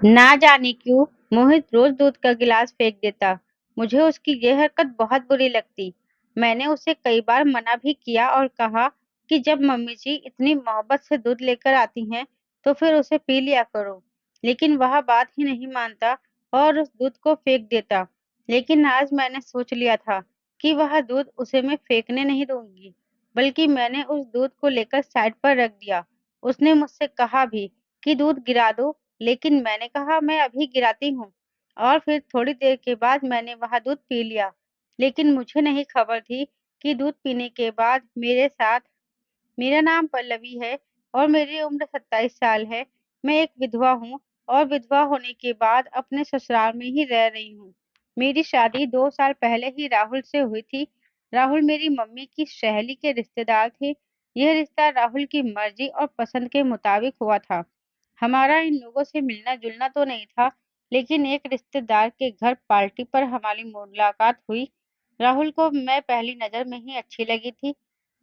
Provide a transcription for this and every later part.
ना जाने क्यों मोहित रोज दूध का गिलास फेंक देता। मुझे उसकी यह हरकत बहुत बुरी लगती। मैंने उसे कई बार मना भी किया और कहा कि जब मम्मी जी इतनी मोहब्बत से दूध लेकर आती हैं तो फिर उसे पी लिया करो। लेकिन वह बात ही नहीं मानता और उस दूध को फेंक देता। लेकिन आज मैंने सोच लिया था कि वह दूध उसे मैं फेंकने नहीं दूंगी, बल्कि मैंने उस दूध को लेकर साइड पर रख दिया। उसने मुझसे कहा भी कि दूध गिरा दो, लेकिन मैंने कहा मैं अभी गिराती हूँ। और फिर थोड़ी देर के बाद मैंने वह दूध पी लिया। लेकिन मुझे नहीं खबर थी कि दूध पीने के बाद मेरे साथ मेरा नाम पल्लवी है और मेरी उम्र 27 साल है। मैं एक विधवा हूँ और विधवा होने के बाद अपने ससुराल में ही रह रही हूँ। मेरी शादी 2 साल पहले ही राहुल से हुई थी। राहुल मेरी मम्मी की सहेली के रिश्तेदार थे। यह रिश्ता राहुल की मर्जी और पसंद के मुताबिक हुआ था। हमारा इन लोगों से मिलना-जुलना तो नहीं था, लेकिन एक रिश्तेदार के घर पार्टी पर हमारी मुलाकात हुई। राहुल को मैं पहली नज़र में ही अच्छी लगी थी।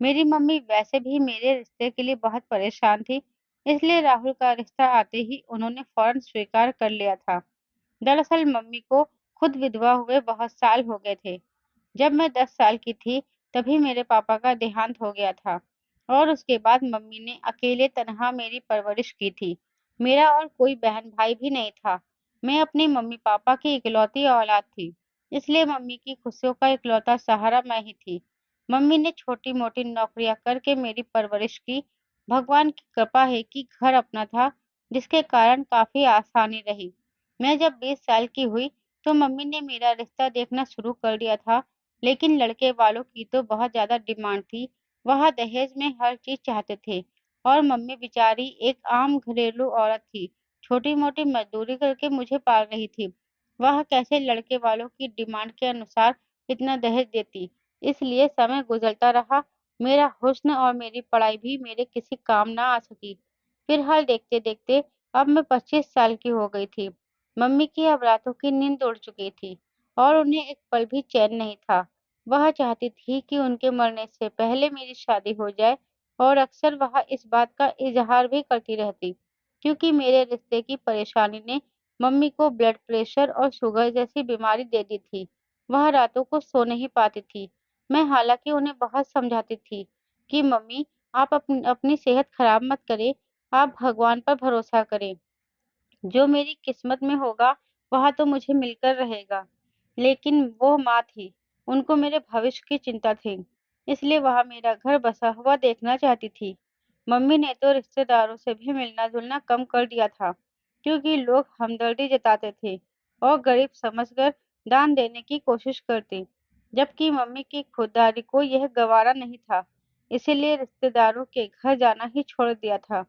मेरी मम्मी वैसे भी मेरे रिश्ते के लिए बहुत परेशान थी, इसलिए राहुल का रिश्ता आते ही उन्होंने फौरन स्वीकार कर लिया था। दरअसल मम्मी को खुद विधवा हुए बहुत साल हो गए थे। जब मैं 10 साल की थी, तभी मेरे पापा का देहांत हो गया था और उसके बाद मम्मी ने अकेले तनहा मेरी परवरिश की थी। मेरा और कोई बहन-भाई भी नहीं था। मैं अपने मम्मी-पापा की इकलौती औलाद थी, इसलिए मम्मी की खुशियों का इकलौता सहारा मैं ही थी। मम्मी ने छोटी-मोटी नौकरियां करके मेरी परवरिश की। भगवान की कृपा है कि घर अपना था, जिसके कारण काफ़ी आसानी रही। मैं जब 20 साल की हुई, तो मम्मी ने मेरा रिश्ता देखना शुरू कर दिया था। लेकिन लड़के वालों की तो बहुत ज़्यादा डिमांड थी। वह दहेज में हर चीज़ चाहते थे और मम्मी बेचारी एक आम घरेलू औरत थी। छोटी-मोटी मज़दूरी करके मुझे पाल रही थी। वह कैसे लड़के वालों की डिमांड के अनुसार इतना दहेज देती। इसलिए समय गुज़रता रहा, मेरा हुस्न और मेरी पढ़ाई भी मेरे किसी काम ना आ सकी। फिर हाल देखते-देखते अब मैं 25 साल की हो गई थी। मम्मी की अब रातों की नींद उड़ चुकी थी और उन्हें एक पल भी चैन नहीं था। वह चाहती थी कि उनके मरने से पहले मेरी शादी हो जाए और अक्सर वह इस बात का इज़हार भी करती रहती, क्योंकि मेरे रिश्ते की परेशानी ने मम्मी को ब्लड प्रेशर और शुगर जैसी बीमारी दे दी थी। वह रातों को सो नहीं पाती थी। मैं हालाँकि उन्हें बहुत समझाती थी कि मम्मी आप अपनी सेहत खराब मत करें, आप भगवान पर भरोसा करें। जो मेरी किस्मत में होगा, वह तो मुझे मिलकर रहेगा। लेकिन वो माँ थी, उनको मेरे भविष्य की चिंता थी, इसलिए वह मेरा घर बसा हुआ देखना चाहती थी। मम्मी ने तो रिश्तेदारों से भी मिलना-जुलना कम कर दिया था, क्योंकि लोग हमदर्दी जताते थे और गरीब समझकर दान देने की कोशिश करते, जबकि मम्मी की खुददारी को यह गवारा नहीं था, इसीलिए रिश्तेदारों के घर जाना ही छोड़ दिया था।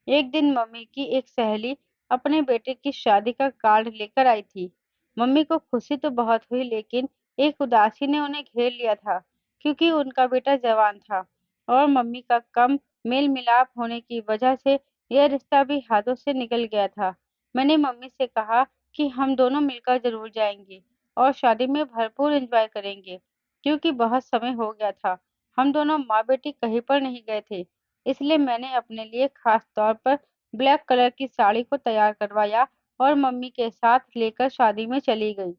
एक दिन मम्मी की एक सहेली अपने बेटे की शादी का कार्ड लेकर आई थी। मम्मी को खुशी तो बहुत हुई, लेकिन एक उदासी ने उन्हें घेर लिया था, क्योंकि उनका बेटा जवान था और मम्मी का कम मेल-मिलाप होने की वजह से यह रिश्ता भी हाथों से निकल गया था। मैंने मम्मी से कहा कि हम दोनों मिलकर ज़रूर जाएँगे और शादी में भरपूर एन्जॉय करेंगे, क्योंकि बहुत समय हो गया था। हम दोनों माँ-बेटी कहीं पर नहीं गए थे, इसलिए मैंने अपने लिए खास तौर पर ब्लैक कलर की साड़ी को तैयार करवाया और मम्मी के साथ लेकर शादी में चली गई।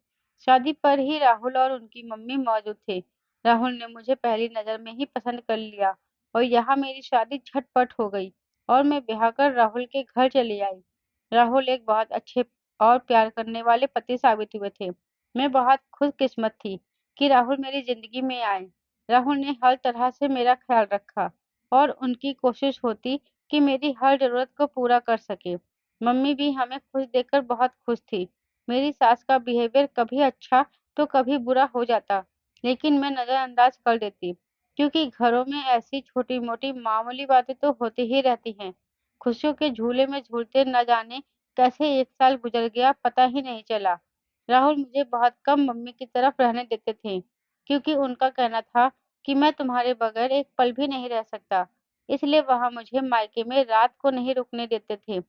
शादी पर ही राहुल और उनकी मम्मी मौजूद थे। राहुल ने मुझे पहली नज़र में ही पसंद कर लिया और यहाँ मेरी शादी झटपट हो गई और मैं ब्याह कर राहुल के घर चली आई। राहुल एक बहुत अच्छे और प्यार करने वाले पति साबित हुए थे। मैं बहुत खुशकिस्मत थी कि राहुल मेरी ज़िंदगी में आए। राहुल ने हर तरह से मेरा ख़्याल रखा और उनकी कोशिश होती कि मेरी हर ज़रूरत को पूरा कर सके। मम्मी भी हमें खुश देखकर बहुत खुश थी। मेरी सास का बिहेवियर कभी अच्छा तो कभी बुरा हो जाता, लेकिन मैं नज़रअंदाज कर देती, क्योंकि घरों में ऐसी छोटी-मोटी मामूली बातें तो होती ही रहती हैं। खुशियों के झूले में झूलते न जाने कैसे 1 साल गुज़र गया पता ही नहीं चला। राहुल मुझे बहुत कम मम्मी की तरफ रहने देते थे, क्योंकि उनका कहना था कि मैं तुम्हारे बगैर एक पल भी नहीं रह सकता। इसलिए वह मुझे मायके में रात को नहीं रुकने देते थे।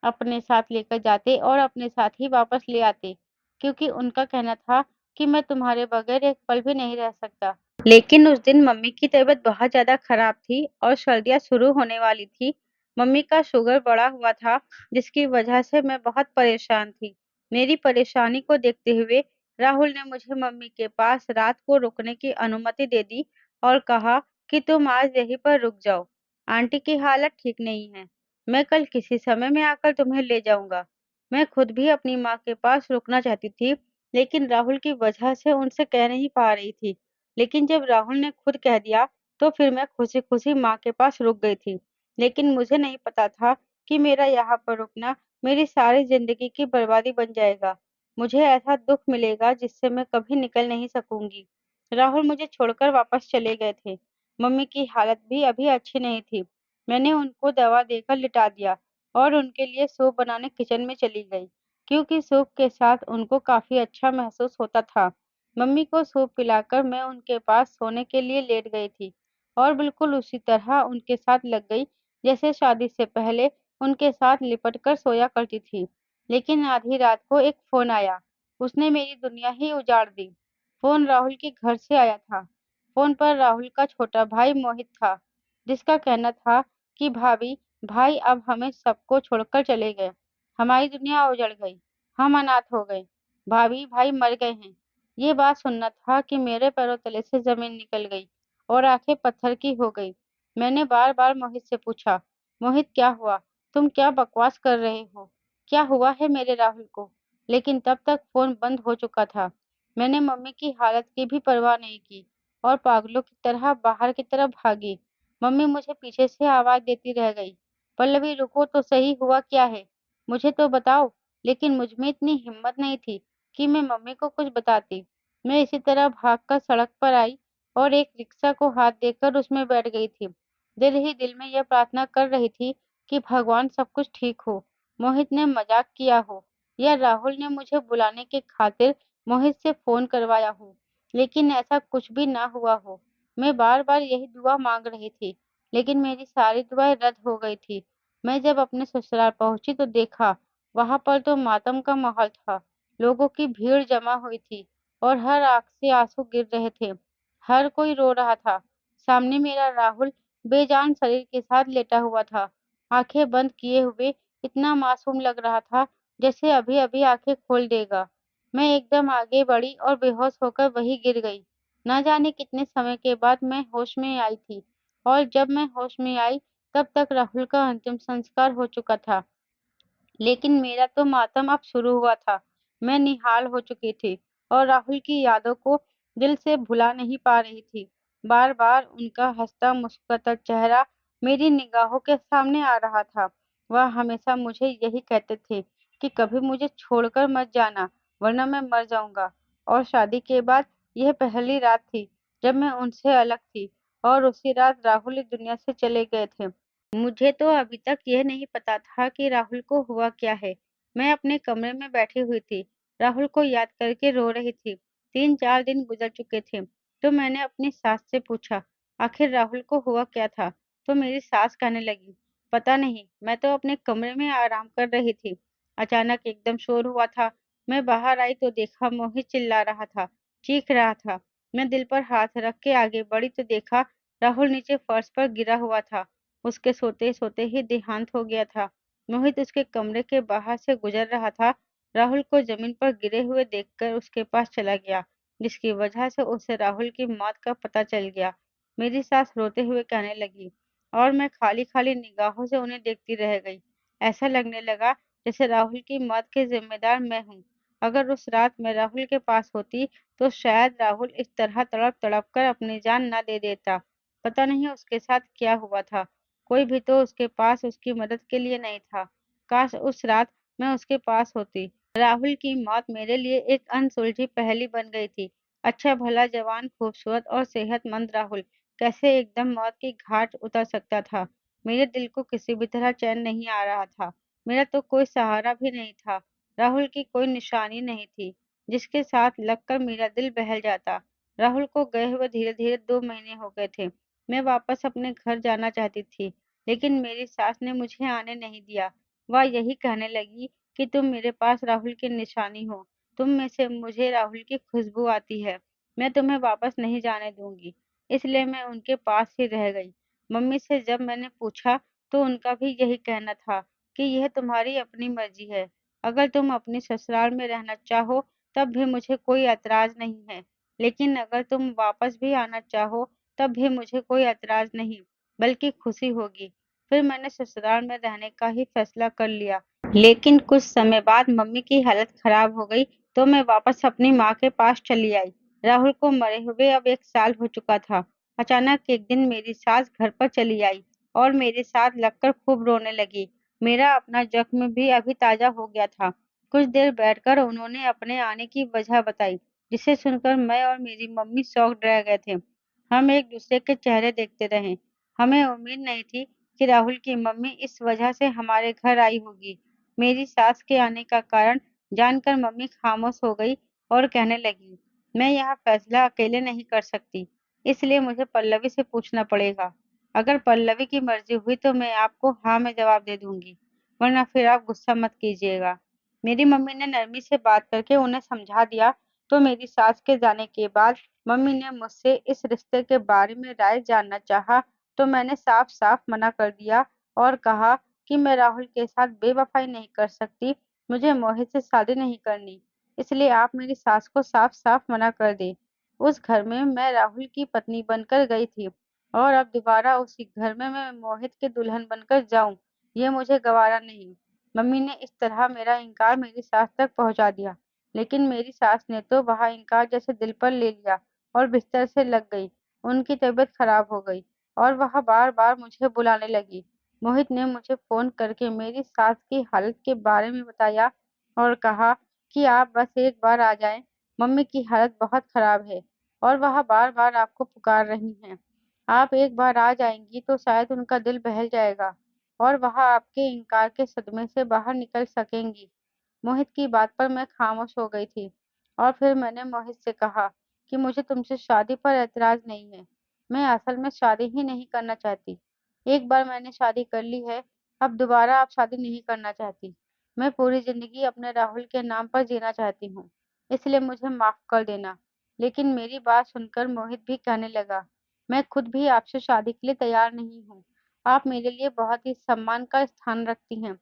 अपने साथ लेकर जाते और अपने साथ ही वापस ले आते, क्योंकि उनका कहना था कि मैं तुम्हारे बगैर एक पल भी नहीं रह सकता। लेकिन उस दिन मम्मी की तबीयत बहुत ज़्यादा खराब थी और सर्दियाँ शुरू होने वाली थी। मम्मी का शुगर बढ़ा हुआ था, जिसकी वजह से मैं बहुत परेशान थी। मेरी परेशानी को देखते हुए राहुल ने मुझे मम्मी के पास रात को रुकने की अनुमति दे दी और कहा कि तुम आज यहीं पर रुक जाओ। आंटी की हालत ठीक नहीं है। मैं कल किसी समय में आकर तुम्हें ले जाऊंगा। मैं खुद भी अपनी माँ के पास रुकना चाहती थी, लेकिन राहुल की वजह से उनसे कह नहीं पा रही थी। लेकिन जब राहुल ने खुद कह दिया, तो फिर मैं खुशी-खुशी माँ के पास रुक गई थी। लेकिन मुझे नहीं पता था कि मेरा यहाँ पर रुकना मेरी सारी ज़िंदगी की बर्बादी बन जाएगा। मुझे ऐसा दुःख मिलेगा जिससे मैं कभी निकल नहीं सकूँगी। राहुल मुझे छोड़कर वापस चले गए थे। मम्मी की हालत भी अभी अच्छी नहीं थी। मैंने उनको दवा देकर लिटा दिया और उनके लिए सूप बनाने किचन में चली गई, क्योंकि सूप के साथ उनको काफ़ी अच्छा महसूस होता था। मम्मी को सूप पिलाकर मैं उनके पास सोने के लिए लेट गई थी और बिल्कुल उसी तरह उनके साथ लग गई जैसे शादी से पहले उनके साथ लिपट कर सोया करती थी। लेकिन आधी रात को एक फ़ोन आया। उसने मेरी दुनिया ही उजाड़ दी। फ़ोन राहुल के घर से आया था। फ़ोन पर राहुल का छोटा भाई मोहित था, जिसका कहना था कि भाभी, भाई अब हमें सबको छोड़कर चले गए। हमारी दुनिया उजड़ गई। हम अनाथ हो गए। भाभी, भाई मर गए हैं। ये बात सुनना था कि मेरे पैरों तले से ज़मीन निकल गई और आँखें पत्थर की हो गई। मैंने बार-बार मोहित से पूछा, "मोहित क्या हुआ? तुम क्या बकवास कर रहे हो? क्या हुआ है मेरे राहुल को?" लेकिन तब तक फ़ोन बंद हो चुका था। मैंने मम्मी की हालत की भी परवाह नहीं की और पागलों की तरह बाहर की तरफ भागी। मम्मी मुझे पीछे से आवाज़ देती रह गई, "पल्लवी रुको तो सही, हुआ क्या है? मुझे तो बताओ।" लेकिन मुझ में इतनी हिम्मत नहीं थी कि मैं मम्मी को कुछ बताती। मैं इसी तरह भागकर सड़क पर आई और एक रिक्शा को हाथ देकर उसमें बैठ गई थी। दिल ही दिल में यह प्रार्थना कर रही थी कि भगवान सब कुछ ठीक हो, मोहित ने मज़ाक किया हो या राहुल ने मुझे बुलाने की खातिर मोहित से फ़ोन करवाया हो, लेकिन ऐसा कुछ भी ना हुआ हो। मैं बार-बार यही दुआ माँग रही थी, लेकिन मेरी सारी दुआएँ रद्द हो गई थी। मैं जब अपने ससुराल पहुँची तो देखा, वहाँ पर तो मातम का माहौल था। लोगों की भीड़ जमा हुई थी और हर आँख से आँसू गिर रहे थे। हर कोई रो रहा था। सामने मेरा राहुल बेजान शरीर के साथ लेटा हुआ था, आँखें बंद किए हुए, इतना मासूम लग रहा था जैसे अभी-अभी आँखें खोल देगा। मैं एकदम आगे बढ़ी और बेहोश होकर वहीं गिर गई। ना जाने कितने समय के बाद मैं होश में आई थी और जब मैं होश में आई, तब तक राहुल का अंतिम संस्कार हो चुका था। लेकिन मेरा तो मातम अब शुरू हुआ था। मैं निहाल हो चुकी थी और राहुल की यादों को दिल से भुला नहीं पा रही थी। बार-बार उनका हँसता मुस्कुराता चेहरा मेरी निगाहों के सामने आ रहा था। वह हमेशा मुझे यही कहते थे कि कभी मुझे छोड़कर मत जाना, वरना मैं मर जाऊँगा। और शादी के बाद यह पहली रात थी जब मैं उनसे अलग थी और उसी रात राहुल इस दुनिया से चले गए थे। मुझे तो अभी तक यह नहीं पता था कि राहुल को हुआ क्या है। मैं अपने कमरे में बैठी हुई थी, राहुल को याद करके रो रही थी। 3-4 दिन गुज़र चुके थे, तो मैंने अपनी सास से पूछा, "आखिर राहुल को हुआ क्या था?" तो मेरी सास कहने लगी, "पता नहीं, मैं तो अपने कमरे में आराम कर रही थी। अचानक एकदम शोर हुआ था। मैं बाहर आई तो देखा मोहित चिल्ला रहा था, चीख रहा था। मैं दिल पर हाथ रख के आगे बढ़ी तो देखा राहुल नीचे फर्श पर गिरा हुआ था। उसके सोते-सोते ही देहांत हो गया था। मोहित उसके कमरे के बाहर से गुजर रहा था। राहुल को ज़मीन पर गिरे हुए देखकर उसके पास चला गया, जिसकी वजह से उसे राहुल की मौत का पता चल गया। मेरी सास रोते हुए कहने लगी और मैं खाली-खाली निगाहों से उन्हें देखती रह गई। ऐसा लगने लगा जैसे राहुल की मौत की ज़िम्मेदार मैं हूँ। अगर उस रात मैं राहुल के पास होती, तो शायद राहुल इस तरह तड़प-तड़प कर अपनी जान ना दे देता। पता नहीं उसके साथ क्या हुआ था। कोई भी तो उसके पास उसकी मदद के लिए नहीं था। काश उस रात मैं उसके पास होती। राहुल की मौत मेरे लिए एक अनसुलझी पहेली बन गई थी। अच्छा भला जवान, खूबसूरत और सेहतमंद राहुल कैसे एकदम मौत की घाट उतर सकता था? मेरे दिल को किसी भी तरह चैन नहीं आ रहा था। मेरा तो कोई सहारा भी नहीं था। राहुल की कोई निशानी नहीं थी, जिसके साथ लगकर मेरा दिल बहल जाता। राहुल को गए हुए धीरे-धीरे 2 महीने हो गए थे। मैं वापस अपने घर जाना चाहती थी, लेकिन मेरी सास ने मुझे आने नहीं दिया। वह यही कहने लगी कि तुम मेरे पास राहुल की निशानी हो, तुम में से मुझे राहुल की खुशबू आती है। मैं तुम्हें वापस नहीं जाने दूँगी। इसलिए मैं उनके पास ही रह गई। मम्मी से जब मैंने पूछा तो उनका भी यही कहना था कि यह तुम्हारी अपनी मर्जी है। अगर तुम अपने ससुराल में रहना चाहो, तब भी मुझे कोई ऐतराज़ नहीं है। लेकिन अगर तुम वापस भी आना चाहो, तब भी मुझे कोई ऐतराज़ नहीं, बल्कि खुशी होगी। फिर मैंने ससुराल में रहने का ही फैसला कर लिया। लेकिन कुछ समय बाद मम्मी की हालत खराब हो गई, तो मैं वापस अपनी माँ के पास चली आई। राहुल को मरे हुए अब 1 साल हो चुका था। अचानक एक दिन मेरी सास घर पर चली आई और मेरे साथ लगकर खूब रोने लगी। मेरा अपना जख्म भी अभी ताज़ा हो गया था। कुछ देर बैठकर उन्होंने अपने आने की वजह बताई, जिसे सुनकर मैं और मेरी मम्मी शॉक्ड रह गए थे। हम एक दूसरे के चेहरे देखते रहे। हमें उम्मीद नहीं थी कि राहुल की मम्मी इस वजह से हमारे घर आई होगी। मेरी सास के आने का कारण जानकर मम्मी खामोश हो गई और कहने लगी, मैं यह फैसला अकेले नहीं कर सकती, इसलिए मुझे पल्लवी से पूछना पड़ेगा। अगर पल्लवी की मर्जी हुई तो मैं आपको हाँ में जवाब दे दूंगी, वरना फिर आप गुस्सा मत कीजिएगा। मेरी मम्मी ने नरमी से बात करके उन्हें समझा दिया। तो मेरी सास के जाने के बाद मम्मी ने मुझसे इस रिश्ते के बारे में राय जानना चाहा, तो मैंने साफ साफ मना कर दिया और कहा कि मैं राहुल के साथ बेवफाई नहीं कर सकती, मुझे मोहित से शादी नहीं करनी, इसलिए आप मेरी सास को साफ-साफ मना कर दें। उस घर में मैं राहुल की पत्नी बनकर गई थी और अब दोबारा उसी घर में मैं मोहित की दुल्हन बनकर जाऊँ, ये मुझे गवारा नहीं। मम्मी ने इस तरह मेरा इनकार मेरी सास तक पहुँचा दिया, लेकिन मेरी सास ने तो वह इनकार जैसे दिल पर ले लिया और बिस्तर से लग गई। उनकी तबीयत खराब हो गई और वह बार-बार मुझे बुलाने लगी। मोहित ने मुझे फ़ोन करके मेरी सास की हालत के बारे में बताया और कहा कि आप बस एक बार आ जाएँ, मम्मी की हालत बहुत खराब है और वह बार-बार आपको पुकार रही हैं। आप एक बार आ जाएँगी तो शायद उनका दिल बहल जाएगा और वह आपके इनकार के सदमे से बाहर निकल सकेंगी। मोहित की बात पर मैं खामोश हो गई थी और फिर मैंने मोहित से कहा कि मुझे तुमसे शादी पर ऐतराज़ नहीं है। मैं असल में शादी ही नहीं करना चाहती। एक बार मैंने शादी कर ली है, अब दोबारा आप शादी नहीं करना चाहती। मैं पूरी ज़िंदगी अपने राहुल के नाम पर जीना चाहती हूँ, इसलिए मुझे माफ़ कर देना। लेकिन मेरी बात सुनकर मोहित भी कहने लगा, मैं खुद भी आपसे शादी के लिए तैयार नहीं हूँ। आप मेरे लिए बहुत ही सम्मान का स्थान रखती हैं।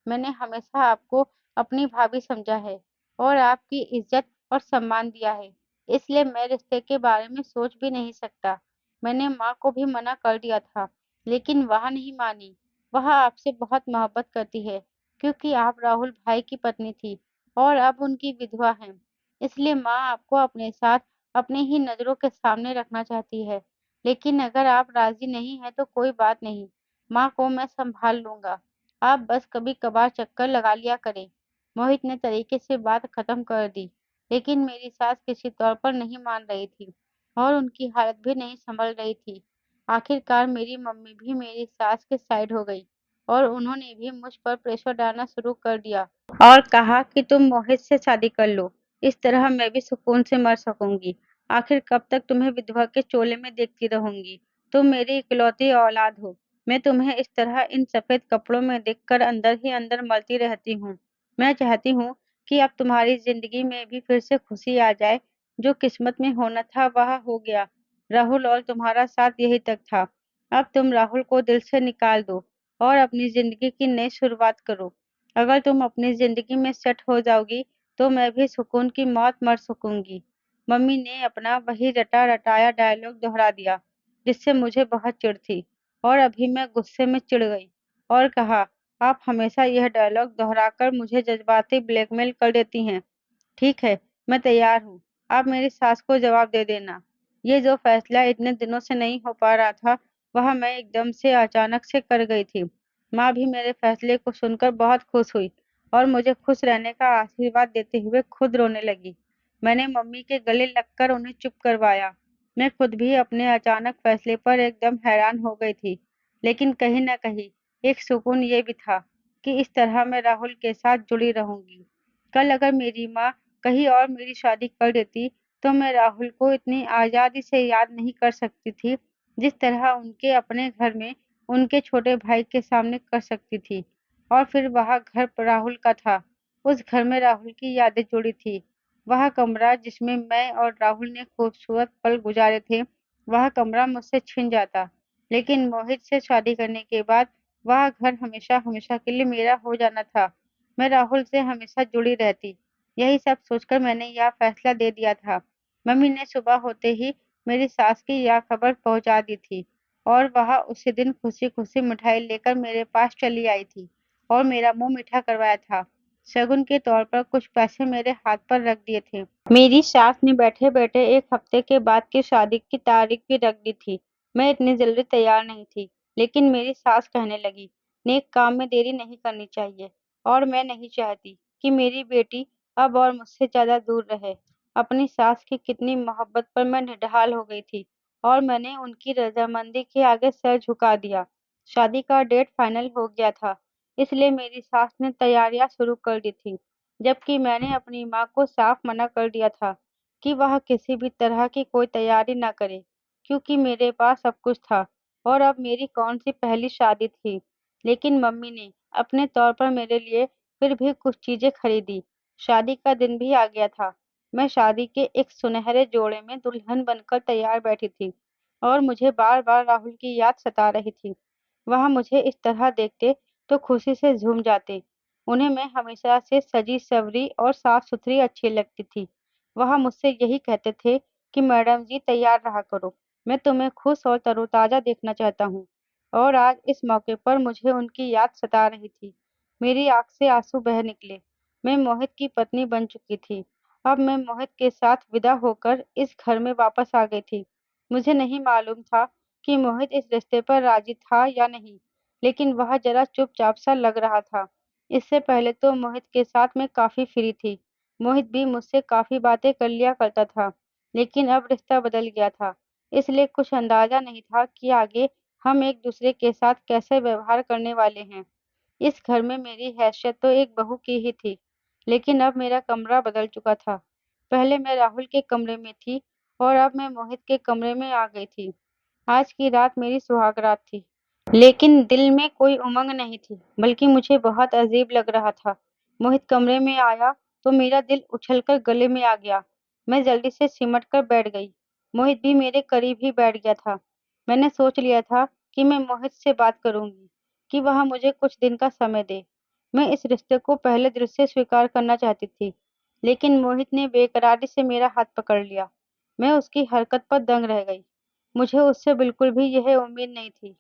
मैंने हमेशा आपको अपनी भाभी समझा है और आपकी इज़्ज़त और सम्मान दिया है, इसलिए मैं रिश्ते के बारे में सोच भी नहीं सकता। मैंने माँ को भी मना कर दिया था, लेकिन वह नहीं मानी। वह आपसे बहुत मोहब्बत करती है, क्योंकि आप राहुल भाई की पत्नी थी और अब उनकी विधवा हैं। इसलिए माँ आपको अपने साथ अपनी ही नज़रों के सामने रखना चाहती है। लेकिन अगर आप राज़ी नहीं हैं तो कोई बात नहीं, माँ को मैं सँभाल लूँगा। आप बस कभी-कभार चक्कर लगा लिया करें। मोहित ने तरीके से बात खत्म कर दी, लेकिन मेरी सास किसी तौर पर नहीं मान रही थी और उनकी हालत भी नहीं संभल रही थी। आखिरकार मेरी मम्मी भी मेरी सास के साइड हो गई और उन्होंने भी मुझ पर प्रेशर डालना शुरू कर दिया और कहा कि तुम मोहित से शादी कर लो, इस तरह मैं भी सुकून से मर सकूंगी। आखिर कब तक तुम्हें विधवा के चोले में देखती रहूंगी? तुम मेरी इकलौती औलाद हो। मैं तुम्हें इस तरह इन सफेद कपड़ों में देखकर अंदर ही अंदर मलती रहती हूँ। मैं चाहती हूँ कि अब तुम्हारी जिंदगी में भी फिर से खुशी आ जाए। जो किस्मत में होना था वह हो गया। राहुल और तुम्हारा साथ यही तक था। अब तुम राहुल को दिल से निकाल दो और अपनी जिंदगी की नई शुरुआत करो। अगर तुम अपनी जिंदगी में सेट हो जाओगी, तो मैं भी सुकून की मौत मर सकूंगी। मम्मी ने अपना वही रटा-रटाया डायलॉग दोहरा दिया, जिससे मुझे बहुत चिढ़ थी और अभी मैं गुस्से में चिढ़ गई और कहा, आप हमेशा यह डायलॉग दोहराकर मुझे जज्बाती ब्लैकमेल कर देती हैं। ठीक है, मैं तैयार हूँ। आप मेरी सास को जवाब दे देना। ये जो फैसला इतने दिनों से नहीं हो पा रहा था, वह मैं एकदम से अचानक से कर गई थी। माँ भी मेरे फैसले को सुनकर बहुत खुश हुई और मुझे खुश रहने का आशीर्वाद देते हुए खुद रोने लगी। मैंने मम्मी के गले लगकर उन्हें चुप करवाया। मैं खुद भी अपने अचानक फैसले पर एकदम हैरान हो गई थी, लेकिन कहीं न कहीं एक सुकून ये भी था कि इस तरह मैं राहुल के साथ जुड़ी रहूँगी। कल अगर मेरी माँ कहीं और मेरी शादी कर देती, तो मैं राहुल को इतनी आज़ादी से याद नहीं कर सकती थी, जिस तरह उनके अपने घर में उनके छोटे भाई के सामने कर सकती थी। और फिर वह घर राहुल का था। उस घर में राहुल की यादें जुड़ी थी। वह कमरा जिसमें मैं और राहुल ने खूबसूरत पल गुजारे थे, वह कमरा मुझसे छिन जाता। लेकिन मोहित से शादी करने के बाद वह घर हमेशा-हमेशा के लिए मेरा हो जाना था। मैं राहुल से हमेशा जुड़ी रहती। यही सब सोचकर मैंने यह फैसला दे दिया था। मम्मी ने सुबह होते ही मेरी सास की यह खबर पहुँचा दी थी और वह उसी दिन खुशी-खुशी मिठाई लेकर मेरे पास चली आई थी और मेरा मुँह मीठा करवाया था। शगुन के तौर पर कुछ पैसे मेरे हाथ पर रख दिए थे। मेरी सास ने बैठे-बैठे 1 हफ्ते के बाद की शादी की तारीख भी रख दी थी। मैं इतनी जल्दी तैयार नहीं थी, लेकिन मेरी सास कहने लगी, नेक काम में देरी नहीं करनी चाहिए और मैं नहीं चाहती कि मेरी बेटी अब और मुझसे ज़्यादा दूर रहे। अपनी सास की कितनी मोहब्बत पर मैं निढाल हो गई थी और मैंने उनकी रज़ामंदी के आगे सर झुका दिया। शादी का डेट फाइनल हो गया था, इसलिए मेरी सास ने तैयारियां शुरू कर दी थी, जबकि मैंने अपनी माँ को साफ मना कर दिया था कि वह किसी भी तरह की कोई तैयारी न करे, क्योंकि मेरे पास सब कुछ था और अब मेरी कौन सी पहली शादी थी। लेकिन मम्मी ने अपने तौर पर मेरे लिए फिर भी कुछ चीजें खरीदी। शादी का दिन भी आ गया था। मैं शादी के एक सुनहरे जोड़े में दुल्हन बनकर तैयार बैठी थी और मुझे बार-बार राहुल की याद सता रही थी। वह मुझे इस तरह देखते तो खुशी से झूम जाते। उन्हें मैं हमेशा से सजी-संवरी और साफ-सुथरी अच्छी लगती थी। वह मुझसे यही कहते थे कि मैडम जी तैयार रहा करो, मैं तुम्हें खुश और तरोताज़ा देखना चाहता हूँ। और आज इस मौके पर मुझे उनकी याद सता रही थी। मेरी आँख से आँसू बह निकले। मैं मोहित की पत्नी बन चुकी थी। अब मैं मोहित के साथ विदा होकर इस घर में वापस आ गई थी। मुझे नहीं मालूम था कि मोहित इस रिश्ते पर राज़ी था या नहीं, लेकिन वह ज़रा चुपचाप सा लग रहा था। इससे पहले तो मोहित के साथ मैं काफ़ी फ्री थी। मोहित भी मुझसे काफ़ी बातें कर लिया करता था, लेकिन अब रिश्ता बदल गया था, इसलिए कुछ अंदाज़ा नहीं था कि आगे हम एक-दूसरे के साथ कैसे व्यवहार करने वाले हैं। इस घर में मेरी हैसियत तो एक बहू की ही थी, लेकिन अब मेरा कमरा बदल चुका था। पहले मैं राहुल के कमरे में थी और अब मैं मोहित के कमरे में आ गई थी। आज की रात मेरी सुहाग रात थी, लेकिन दिल में कोई उमंग नहीं थी, बल्कि मुझे बहुत अजीब लग रहा था। मोहित कमरे में आया तो मेरा दिल उछलकर गले में आ गया। मैं जल्दी से सिमट कर बैठ गई। मोहित भी मेरे करीब ही बैठ गया था। मैंने सोच लिया था कि मैं मोहित से बात करूंगी, कि वह मुझे कुछ दिन का समय दे। मैं इस रिश्ते को पहले दिल से स्वीकार करना चाहती थी, लेकिन मोहित ने बेकरारी से मेरा हाथ पकड़ लिया। मैं उसकी हरकत पर दंग रह गई। मुझे उससे बिल्कुल भी यह उम्मीद नहीं थी।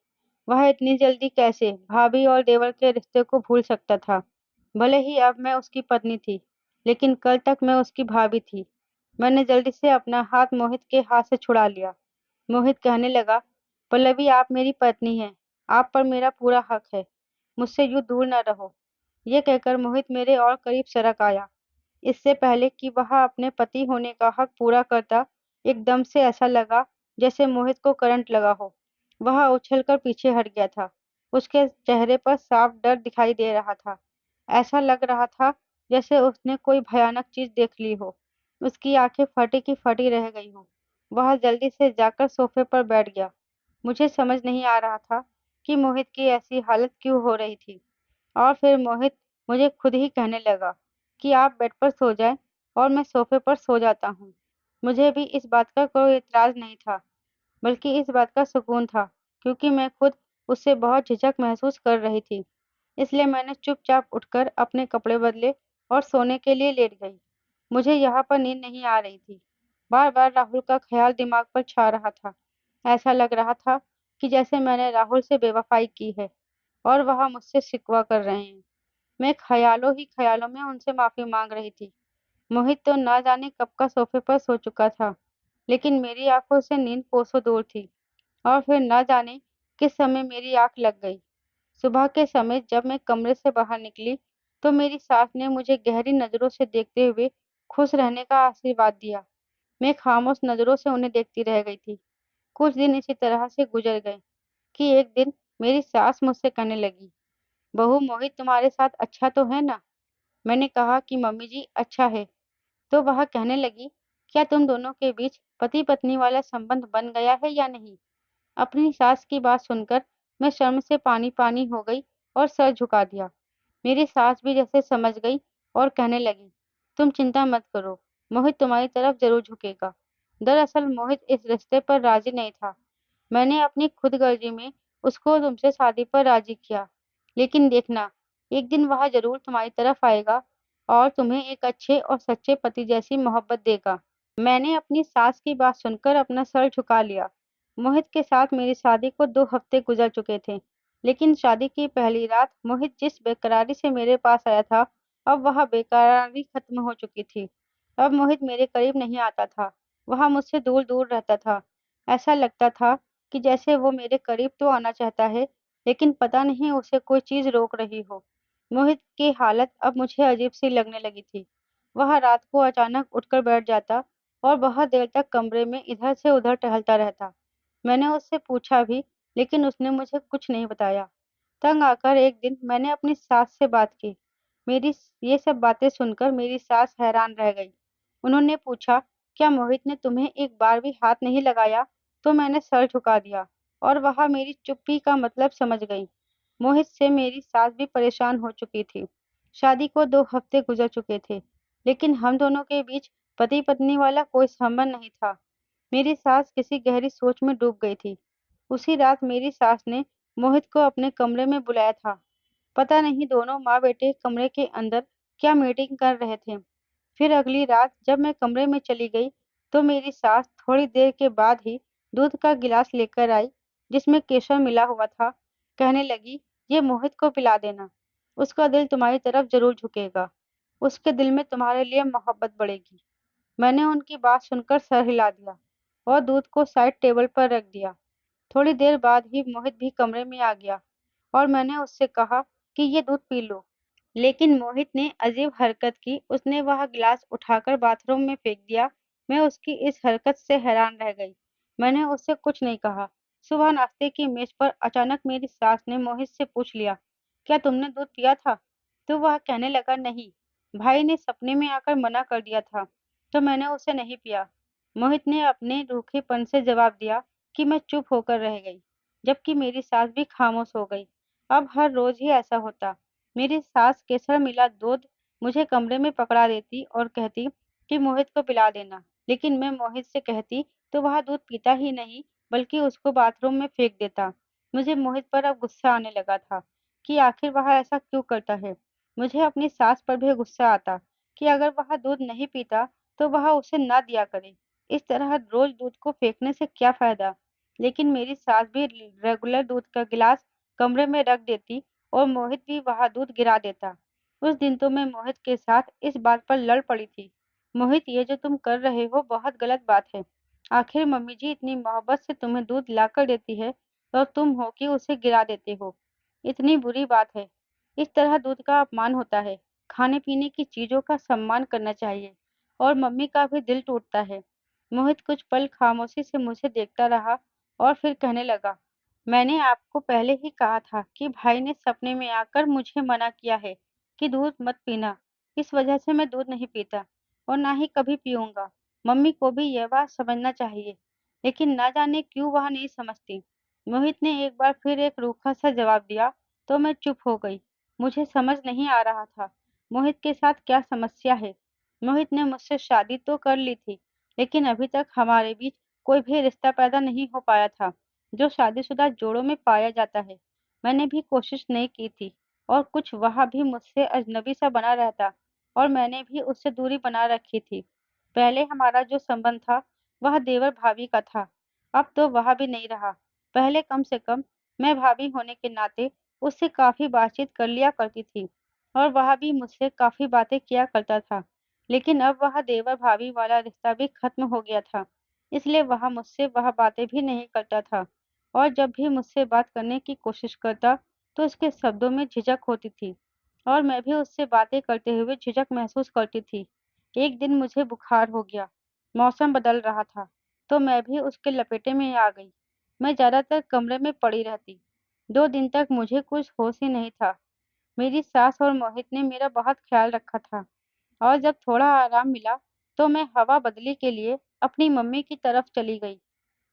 वह इतनी जल्दी कैसे भाभी और देवर के रिश्ते को भूल सकता था। भले ही अब मैं उसकी पत्नी थी, लेकिन कल तक मैं उसकी भाभी थी। मैंने जल्दी से अपना हाथ मोहित के हाथ से छुड़ा लिया। मोहित कहने लगा, पल्लवी आप मेरी पत्नी हैं, आप पर मेरा पूरा हक है, मुझसे यूँ दूर न रहो। ये कहकर मोहित मेरे और करीब सरक आया। इससे पहले कि वह अपने पति होने का हक पूरा करता, एकदम से ऐसा लगा जैसे मोहित को करंट लगा हो। वह उछलकर पीछे हट गया था। उसके चेहरे पर साफ डर दिखाई दे रहा था। ऐसा लग रहा था जैसे उसने कोई भयानक चीज़ देख ली हो। उसकी आंखें फटी की फटी रह गई हों। वह जल्दी से जाकर सोफे पर बैठ गया। मुझे समझ नहीं आ रहा था कि मोहित की ऐसी हालत क्यों हो रही थी। और फिर मोहित मुझे खुद ही कहने लगा कि आप बेड पर सो जाएं और मैं सोफे पर सो जाता हूँ। मुझे भी इस बात का कोई इतराज़ नहीं था, बल्कि इस बात का सुकून था, क्योंकि मैं खुद उससे बहुत झिझक महसूस कर रही थी। इसलिए मैंने चुपचाप उठकर अपने कपड़े बदले और सोने के लिए लेट गई। मुझे यहाँ पर नींद नहीं आ रही थी। बार-बार राहुल का ख्याल दिमाग पर छा रहा था। ऐसा लग रहा था कि जैसे मैंने राहुल से बेवफ़ाई की है और वह मुझसे शिकवा कर रहे हैं। मैं ख़यालों ही ख़यालों में उनसे माफ़ी माँग रही थी। मोहित तो ना जाने कब का सोफ़े पर सो चुका था, लेकिन मेरी आँखों से नींद कोसों दूर थी और फिर ना जाने किस समय मेरी आँख लग गई। सुबह के समय जब मैं कमरे से बाहर निकली, तो मेरी सास ने मुझे गहरी नज़रों से देखते हुए खुश रहने का आशीर्वाद दिया। मैं ख़ामोश नज़रों से उन्हें देखती रह गई थी। कुछ दिन इसी तरह से गुज़र गए कि एक दिन मेरी सास मुझसे कहने लगी, "बहू मोहित तुम्हारे साथ अच्छा तो है ना?" मैंने कहा कि मम्मी जी अच्छा है। तो वह कहने लगी, क्या तुम दोनों के बीच पति-पत्नी वाला संबंध बन गया है या नहीं? अपनी सास की बात सुनकर मैं शर्म से पानी-पानी हो गई और सर झुका दिया। मेरी सास भी जैसे समझ गई और कहने लगी, तुम चिंता मत करो, मोहित तुम्हारी तरफ ज़रूर झुकेगा। दरअसल मोहित इस रिश्ते पर राज़ी नहीं था। मैंने अपनी खुदगर्जी में उसको तुमसे शादी पर राज़ी किया। लेकिन देखना, एक दिन वह ज़रूर तुम्हारी तरफ आएगा और तुम्हें एक अच्छे और सच्चे पति जैसी मोहब्बत देगा। मैंने अपनी सास की बात सुनकर अपना सर झुका लिया। मोहित के साथ मेरी शादी को 2 हफ्ते गुजर चुके थे, लेकिन शादी की पहली रात मोहित जिस बेकरारी से मेरे पास आया था, अब वह बेकरारी खत्म हो चुकी थी। अब मोहित मेरे करीब नहीं आता था, वह मुझसे दूर-दूर रहता था। ऐसा लगता था कि जैसे वो मेरे करीब तो आना चाहता है, लेकिन पता नहीं उसे कोई चीज़ रोक रही हो। मोहित की हालत अब मुझे अजीब-सी लगने लगी थी। वह रात को अचानक उठकर बैठ जाता और बहुत देर तक कमरे में इधर से उधर टहलता रहता। मैंने उससे पूछा भी, लेकिन उसने मुझे कुछ नहीं बताया। तंग आकर एक दिन मैंने अपनी सास से बात की। मेरी ये सब बातें सुनकर मेरी सास हैरान रह गई। उन्होंने पूछा, "क्या मोहित ने तुम्हें एक बार भी हाथ नहीं लगाया?" तो मैंने सर झुका दिया और वह मेरी चुप्पी का मतलब समझ गई। मोहित से मेरी सास भी परेशान हो चुकी थी। शादी को 2 हफ्ते गुजर चुके थे, लेकिन हम दोनों के बीच पति-पत्नी वाला कोई संबंध नहीं था। मेरी सास किसी गहरी सोच में डूब गई थी। उसी रात मेरी सास ने मोहित को अपने कमरे में बुलाया था। पता नहीं दोनों माँ-बेटे कमरे के अंदर क्या मीटिंग कर रहे थे। फिर अगली रात जब मैं कमरे में चली गई, तो मेरी सास थोड़ी देर के बाद ही दूध का गिलास लेकर आई, जिसमें केसर मिला हुआ था। कहने लगी, "ये मोहित को पिला देना। उसका दिल तुम्हारी तरफ ज़रूर झुकेगा। उसके दिल में तुम्हारे लिए मोहब्बत बढ़ेगी।" मैंने उनकी बात सुनकर सर हिला दिया और दूध को साइड टेबल पर रख दिया। थोड़ी देर बाद ही मोहित भी कमरे में आ गया और मैंने उससे कहा कि ये दूध पी लो। लेकिन मोहित ने अजीब हरकत की, उसने वह गिलास उठाकर बाथरूम में फेंक दिया। मैं उसकी इस हरकत से हैरान रह गई। मैंने उससे कुछ नहीं कहा। सुबह नाश्ते की मेज पर अचानक मेरी सास ने मोहित से पूछ लिया, "क्या तुमने दूध पिया था?" तो वह कहने लगा, "नहीं, भाई ने सपने में आकर मना कर दिया था, तो मैंने उसे नहीं पिया।" मोहित ने अपने रूखेपन से जवाब दिया कि मैं चुप होकर रह गई, जबकि मेरी सास भी खामोश हो गई। अब हर रोज़ ही ऐसा होता। मेरी सास केसर मिला दूध मुझे कमरे में पकड़ा देती और कहती कि मोहित को पिला देना, लेकिन मैं मोहित से कहती तो वह दूध पीता ही नहीं, बल्कि उसको बाथरूम में फेंक देता। मुझे मोहित पर अब गुस्सा आने लगा था कि आखिर वह ऐसा क्यों करता है। मुझे अपनी सास पर भी गुस्सा आता कि अगर वह दूध नहीं पीता तो वह उसे ना दिया करे। इस तरह रोज दूध को फेंकने से क्या फायदा। लेकिन मेरी सास भी रेगुलर दूध का गिलास कमरे में रख देती और मोहित भी वहाँ दूध गिरा देता। उस दिन तो मैं मोहित के साथ इस बात पर लड़ पड़ी थी। "मोहित, ये जो तुम कर रहे हो बहुत गलत बात है। आखिर मम्मी जी इतनी मोहब्बत से तुम्हें दूध लाकर देती है और तुम हो कि उसे गिरा देते हो। इतनी बुरी बात है। इस तरह दूध का अपमान होता है। खाने-पीने की चीज़ों का सम्मान करना चाहिए और मम्मी का भी दिल टूटता है।" मोहित कुछ पल खामोशी से मुझे देखता रहा और फिर कहने लगा, "मैंने आपको पहले ही कहा था कि भाई ने सपने में आकर मुझे मना किया है कि दूध मत पीना। इस वजह से मैं दूध नहीं पीता और ना ही कभी पीऊँगा। मम्मी को भी यह बात समझना चाहिए, लेकिन ना जाने क्यों वह नहीं समझती।" मोहित ने एक बार फिर एक रूखा-सा जवाब दिया, तो मैं चुप हो गई। मुझे समझ नहीं आ रहा था, मोहित के साथ क्या समस्या है। मोहित ने मुझसे शादी तो कर ली थी, लेकिन अभी तक हमारे बीच कोई भी रिश्ता पैदा नहीं हो पाया था, जो शादीशुदा जोड़ों में पाया जाता है। मैंने भी कोशिश नहीं की थी और कुछ वह भी मुझसे अजनबी सा बना रहता और मैंने भी उससे दूरी बना रखी थी। पहले हमारा जो संबंध था, वह देवर-भाभी का था, अब तो वह भी नहीं रहा। पहले कम से कम मैं भाभी होने के नाते उससे काफ़ी बातचीत कर लिया करती थी और वह भी मुझसे काफ़ी बातें किया करता था। लेकिन अब वह देवर-भाभी वाला रिश्ता भी खत्म हो गया था, इसलिए वह मुझसे वह बातें भी नहीं करता था और जब भी मुझसे बात करने की कोशिश करता, तो उसके शब्दों में झिझक होती थी और मैं भी उससे बातें करते हुए झिझक महसूस करती थी। एक दिन मुझे बुखार हो गया, मौसम बदल रहा था, तो मैं भी उसके लपेटे में आ गई। मैं ज़्यादातर कमरे में पड़ी रहती। 2 दिन तक मुझे कुछ होश ही नहीं था। मेरी सास और मोहित ने मेरा बहुत ख़्याल रखा था और जब थोड़ा आराम मिला, तो मैं हवा बदली के लिए अपनी मम्मी की तरफ चली गई।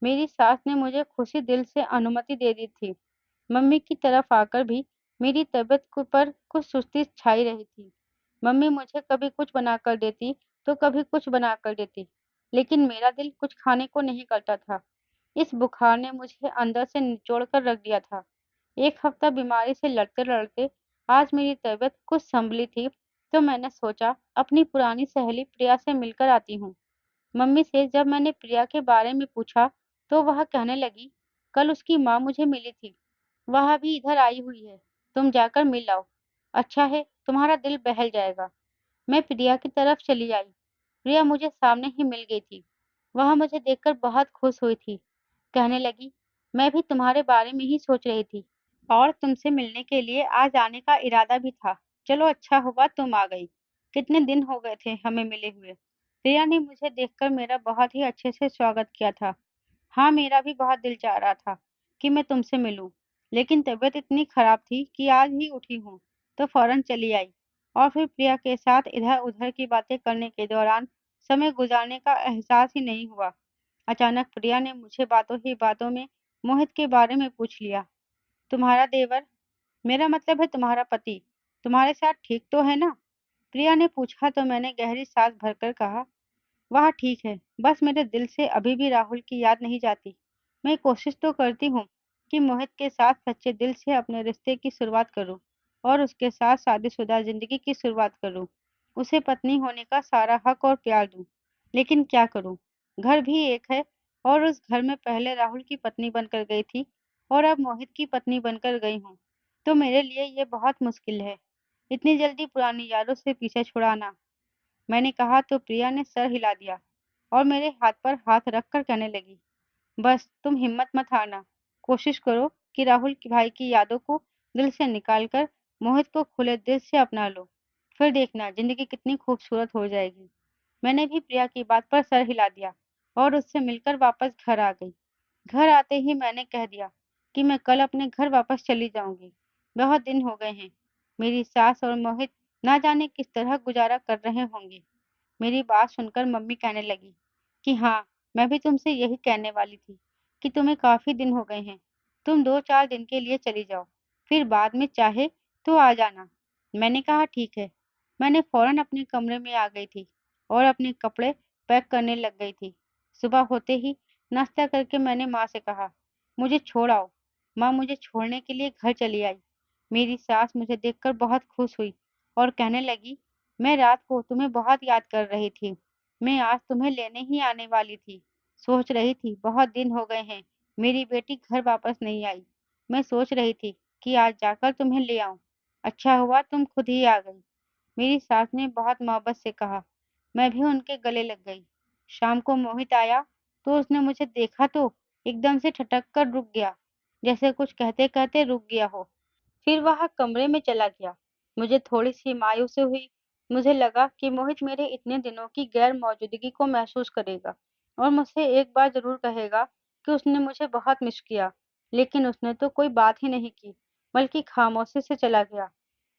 मेरी सास ने मुझे खुशी दिल से अनुमति दे दी थी। मम्मी की तरफ आकर भी मेरी तबीयत पर कुछ सुस्ती छाई रही थी। मम्मी मुझे कभी कुछ बनाकर देती, तो कभी कुछ बनाकर देती, लेकिन मेरा दिल कुछ खाने को नहीं करता था। इस बुखार ने मुझे अंदर से निचोड़ कर रख दिया था। एक हफ्ता बीमारी से लड़ते-लड़ते आज मेरी तबीयत कुछ सँभली थी, तो मैंने सोचा अपनी पुरानी सहेली प्रिया से मिलकर आती हूँ। मम्मी से जब मैंने प्रिया के बारे में पूछा, तो वह कहने लगी, कल उसकी माँ मुझे मिली थी। वह भी इधर आई हुई है, तुम जाकर मिल आओ। अच्छा है, तुम्हारा दिल बहल जाएगा। मैं प्रिया की तरफ चली आई। प्रिया मुझे सामने ही मिल गई थी। वह मुझे देखकर बहुत खुश हुई थी। कहने लगी, मैं भी तुम्हारे बारे में ही सोच रही थी और तुमसे मिलने के लिए आज आने का इरादा भी था। चलो अच्छा हुआ तुम आ गई। कितने दिन हो गए थे हमें मिले हुए। प्रिया ने मुझे देखकर मेरा बहुत ही अच्छे से स्वागत किया था। हाँ, मेरा भी बहुत दिल चाह रहा था कि मैं तुमसे मिलूं, लेकिन तबीयत इतनी खराब थी कि आज ही उठी हूँ, तो फौरन चली आई। और फिर प्रिया के साथ इधर-उधर की बातें करने के दौरान समय गुजारने का एहसास ही नहीं हुआ। अचानक प्रिया ने मुझे बातों ही बातों में मोहित के बारे में पूछ लिया। तुम्हारा देवर, मेरा मतलब है तुम्हारा पति, तुम्हारे साथ ठीक तो है ना? प्रिया ने पूछा तो मैंने गहरी सांस भरकर कहा, वह ठीक है, बस मेरे दिल से अभी भी राहुल की याद नहीं जाती। मैं कोशिश तो करती हूँ कि मोहित के साथ सच्चे दिल से अपने रिश्ते की शुरुआत करूँ और उसके साथ शादीशुदा जिंदगी की शुरुआत करूँ। उसे पत्नी होने का सारा हक और प्यार दूँ। लेकिन क्या करूँ? घर भी एक है और उस घर में पहले राहुल की पत्नी बनकर गई थी और अब मोहित की पत्नी बनकर गई हूँ। तो मेरे लिए ये बहुत मुश्किल है। इतनी जल्दी पुरानी यादों से पीछे छुड़ाना। मैंने कहा तो प्रिया ने सर हिला दिया और मेरे हाथ पर हाथ रखकर कहने लगी, बस तुम हिम्मत मत हारना। कोशिश करो कि राहुल की भाई की यादों को दिल से निकाल कर मोहित को खुले दिल से अपना लो। फिर देखना जिंदगी कितनी खूबसूरत हो जाएगी। मैंने भी प्रिया की बात पर सर हिला दिया और उससे मिलकर वापस घर आ गई। घर आते ही मैंने कह दिया कि मैं कल अपने घर वापस चली जाऊंगी। बहुत दिन हो गए हैं। मेरी सास और मोहित ना जाने किस तरह गुजारा कर रहे होंगे। मेरी बात सुनकर मम्मी कहने लगी कि हाँ, मैं भी तुमसे यही कहने वाली थी कि तुम्हें काफी दिन हो गए हैं। तुम 2-4 दिन के लिए चली जाओ, फिर बाद में चाहे तो आ जाना। मैंने कहा ठीक है। मैंने फौरन अपने कमरे में आ गई थी और अपने कपड़े पैक करने लग गई थी। सुबह होते ही नाश्ता करके मैंने माँ से कहा, मुझे छोड़ आओ। माँ मुझे छोड़ने के लिए घर चली आई। मेरी सास मुझे देखकर बहुत खुश हुई और कहने लगी, मैं रात को तुम्हें बहुत याद कर रही थी। मैं आज तुम्हें लेने ही आने वाली थी। सोच रही थी बहुत दिन हो गए हैं, मेरी बेटी घर वापस नहीं आई। मैं सोच रही थी कि आज जाकर तुम्हें ले आऊं। अच्छा हुआ तुम खुद ही आ गई। मेरी सास ने बहुत मोहब्बत से कहा। मैं भी उनके गले लग गई। शाम को मोहित आया तो उसने मुझे देखा तो एकदम से ठटक कर रुक गया, जैसे कुछ कहते-कहते रुक गया हो। फिर वह कमरे में चला गया। मुझे थोड़ी-सी मायूसी हुई। मुझे लगा कि मोहित मेरे इतने दिनों की गैर मौजूदगी को महसूस करेगा और मुझसे एक बार ज़रूर कहेगा कि उसने मुझे बहुत मिस किया। लेकिन उसने तो कोई बात ही नहीं की, बल्कि खामोशी से चला गया।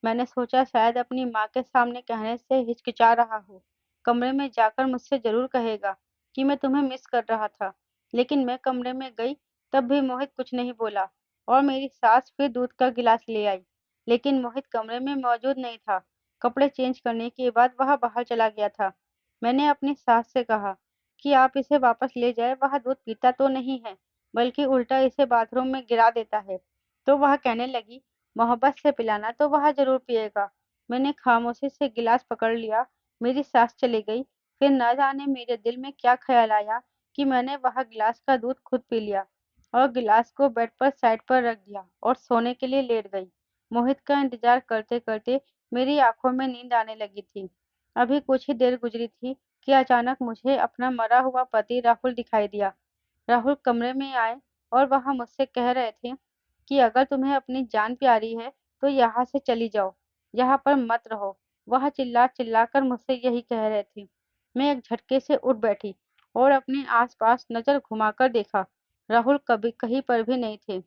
मैंने सोचा शायद अपनी माँ के सामने कहने से हिचकिचा रहा हो। कमरे में जाकर मुझसे ज़रूर कहेगा कि मैं तुम्हें मिस कर रहा था। लेकिन मैं कमरे में गई, तब भी मोहित कुछ नहीं बोला और मेरी सास फिर दूध का गिलास ले आई। लेकिन मोहित कमरे में मौजूद नहीं था। कपड़े चेंज करने के बाद वह बाहर चला गया था। मैंने अपनी सास से कहा कि आप इसे वापस ले जाएं, वह दूध पीता तो नहीं है, बल्कि उल्टा इसे बाथरूम में गिरा देता है। तो वह कहने लगी, मोहब्बत से पिलाना तो वह ज़रूर पिएगा। मैंने खामोशी से गिलास पकड़ लिया। मेरी सास चली गई। फिर न जाने मेरे दिल में क्या ख़्याल आया कि मैंने वह गिलास का दूध खुद पी लिया और गिलास को बेड पर साइड पर रख दिया और सोने के लिए लेट गई। मोहित का इंतज़ार करते-करते मेरी आँखों में नींद आने लगी थी। अभी कुछ ही देर गुज़री थी कि अचानक मुझे अपना मरा हुआ पति राहुल दिखाई दिया। राहुल कमरे में आए और वह मुझसे कह रहे थे कि अगर तुम्हें अपनी जान प्यारी है तो यहाँ से चली जाओ, यहाँ पर मत रहो। वह चिल्ला-चिल्ला कर मुझसे यही कह रहे थे। मैं एक झटके से उठ बैठी और अपने आस-पास नज़र घुमाकर देखा। राहुल कभी कहीं पर भी नहीं थे।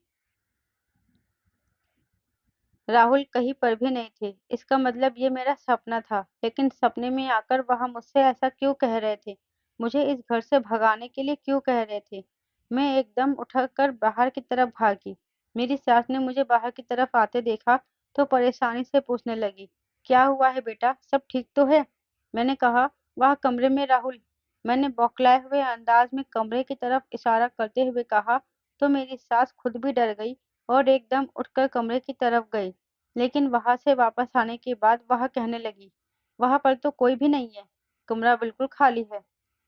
राहुल कहीं पर भी नहीं थे। इसका मतलब ये मेरा सपना था, लेकिन सपने में आकर वह मुझसे ऐसा क्यों कह रहे थे? मुझे इस घर से भगाने के लिए क्यों कह रहे थे? मैं एकदम उठकर बाहर की तरफ भागी। मेरी सास ने मुझे बाहर की तरफ आते देखा तो परेशानी से पूछने लगी, क्या हुआ है बेटा? सब ठीक तो है? मैंने कहा, वह कमरे में राहुल। मैंने बौखलाए हुए अंदाज में कमरे की तरफ इशारा करते हुए कहा तो मेरी सास खुद भी डर गई और एकदम उठकर कमरे की तरफ गई। लेकिन वहां से वापस आने के बाद वह कहने लगी, वहां पर तो कोई भी नहीं है, कमरा बिल्कुल खाली है।